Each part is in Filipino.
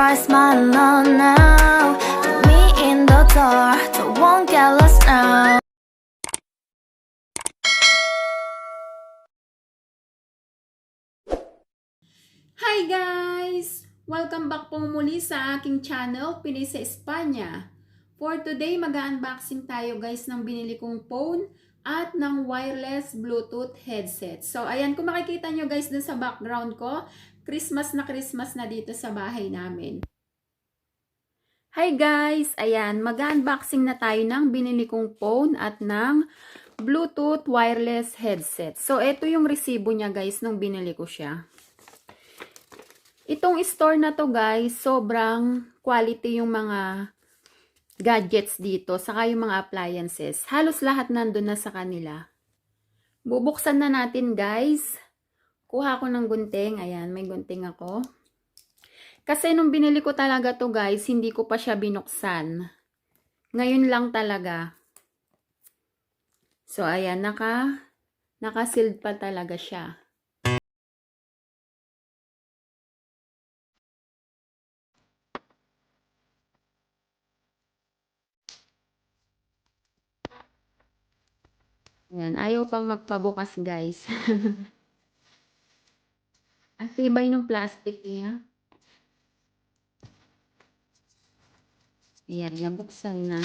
stars smile on now. Put me in the dark, so won't get lost now. Hi guys! Welcome back po muli sa aking channel, Pinay sa Espanya. For today, mag-unboxing tayo guys ng binili kong phone at ng wireless Bluetooth headset. So ayan, kung makikita nyo guys dun sa background ko, Christmas na dito sa bahay namin. Hi guys! Ayan, mag-unboxing na tayo ng binili kong phone at ng Bluetooth wireless headset. So ito yung resibo niya guys nung binili ko siya. Itong store na to guys, sobrang quality yung mga gadgets dito, saka yung mga appliances. Halos lahat nandun na sa kanila. Bubuksan na natin guys. Kuha ko ng gunting. Ayan, may gunting ako. Kasi nung binili ko talaga to guys, hindi ko pa siya binuksan. Ngayon lang talaga. So ayan, naka-sealed pa talaga siya. Ayan, ayaw pang magpabukas guys. Ang tibay ng plastic niya. Ayan, nabuksan na.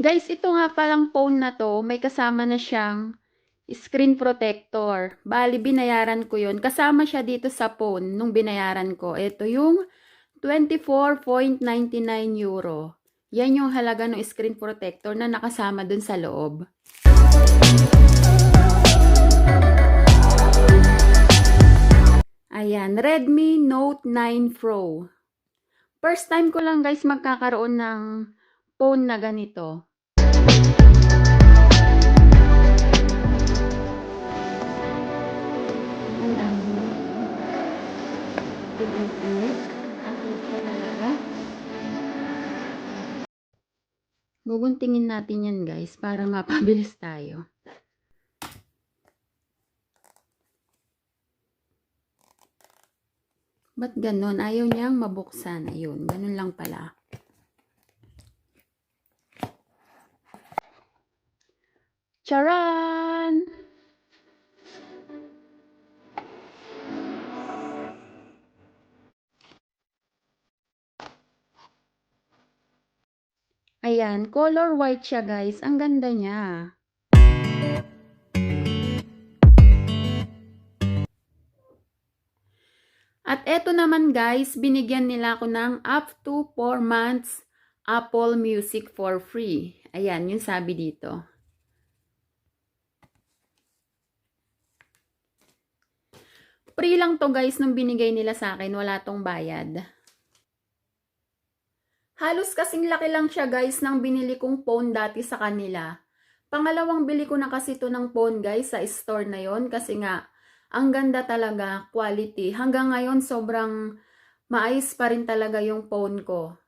Guys, ito nga palang phone na to, may kasama na siyang screen protector. Bali, binayaran ko yun. Kasama siya dito sa phone nung binayaran ko. Ito yung 24.99 euro. Yan yung halaga ng screen protector na nakasama dun sa loob. Ayan, Redmi Note 9 Pro. First time ko lang guys magkakaroon ng phone na ganito. Guguntingin natin yan guys para mapabilis tayo. Ba't ganon? Ayaw niyang mabuksan. Ayun, ganun lang pala. Charan! Ayan, color white siya guys. Ang ganda niya. At eto naman guys, binigyan nila ako ng up to 4 months Apple Music for free. Ayan, yung sabi dito. Free lang to guys nung binigay nila sa akin. Wala tong bayad. Halos kasing laki lang siya guys nang binili kong phone dati sa kanila. Pangalawang bili ko na kasi ito ng phone guys sa store na yon kasi nga ang ganda talaga, quality. Hanggang ngayon sobrang maayos pa rin talaga yung phone ko.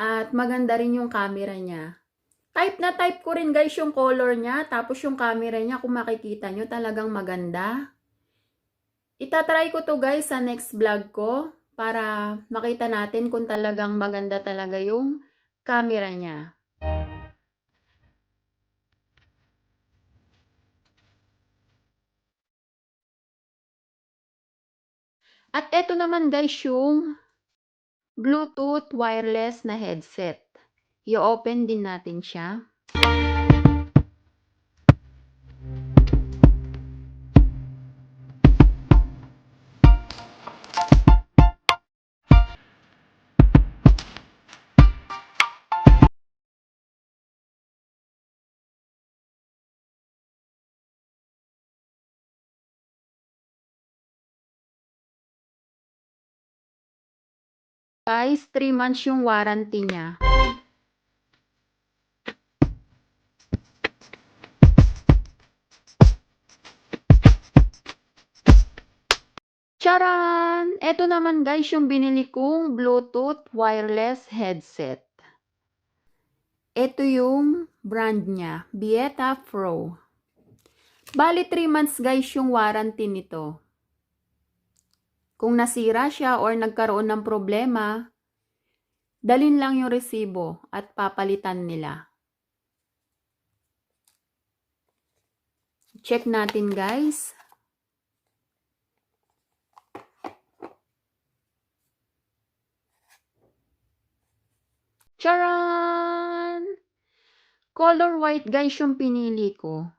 At maganda rin yung camera niya. Type na type ko rin guys yung color niya. Tapos yung camera niya kung makikita nyo talagang maganda. Itatry ko to guys sa next vlog ko. Para makita natin kung talagang maganda talaga yung camera niya. At eto naman guys yung Bluetooth wireless na headset. I-open din natin siya. Guys, 3 months yung warranty niya. Charan! Eto naman guys yung binili kong Bluetooth wireless headset. Ito yung brand niya, Bieta Pro. Bali 3 months guys yung warranty nito. Kung nasira siya or nagkaroon ng problema, dalhin lang yung resibo at papalitan nila. Check natin guys. Charan! Color white guys yung pinili ko.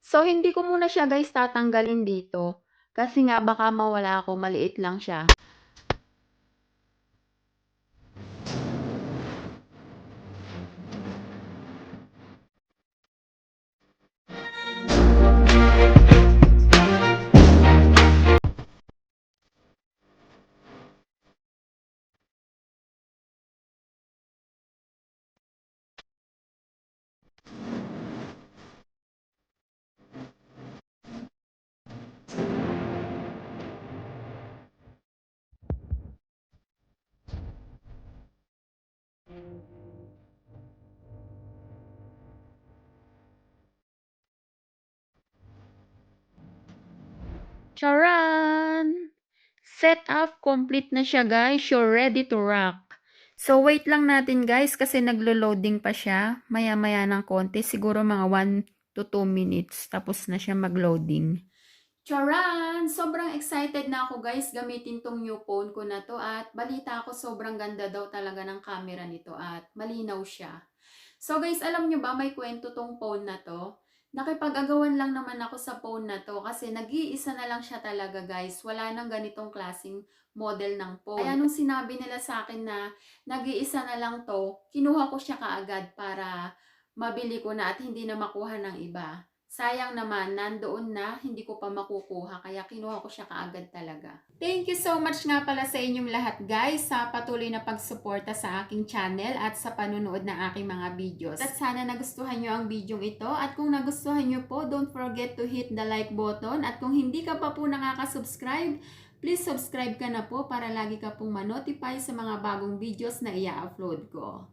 So, hindi ko muna siya guys tatanggalin dito. Kasi nga baka mawala ako, maliit lang siya. Charan! Set up complete na siya guys. You're ready to rock. So, wait lang natin guys kasi naglo-loading pa siya. Maya-maya ng konti. Siguro mga 1 to 2 minutes. Tapos na siya mag-loading. Charan! Sobrang excited na ako guys gamitin tong new phone ko na to. At balita ko sobrang ganda daw talaga ng camera nito. At malinaw siya. So guys, alam nyo ba may kwento tong phone na to? Nakipag-agawan lang naman ako sa phone na to kasi nag-iisa na lang siya talaga guys. Wala nang ganitong klaseng model ng phone. Kaya nung sinabi nila sa akin na nag-iisa na lang to, kinuha ko siya kaagad para mabili ko na at hindi na makuha ng iba. Sayang naman, nandoon na, hindi ko pa makukuha, kaya kinuha ko siya kaagad talaga. Thank you so much nga pala sa inyong lahat guys sa patuloy na pagsuporta sa aking channel at sa panunood ng aking mga videos. At sana nagustuhan nyo ang video ito at kung nagustuhan nyo po, don't forget to hit the like button at kung hindi ka pa po nakaka-subscribe, please subscribe ka na po para lagi ka pong ma-notify sa mga bagong videos na i-upload ko.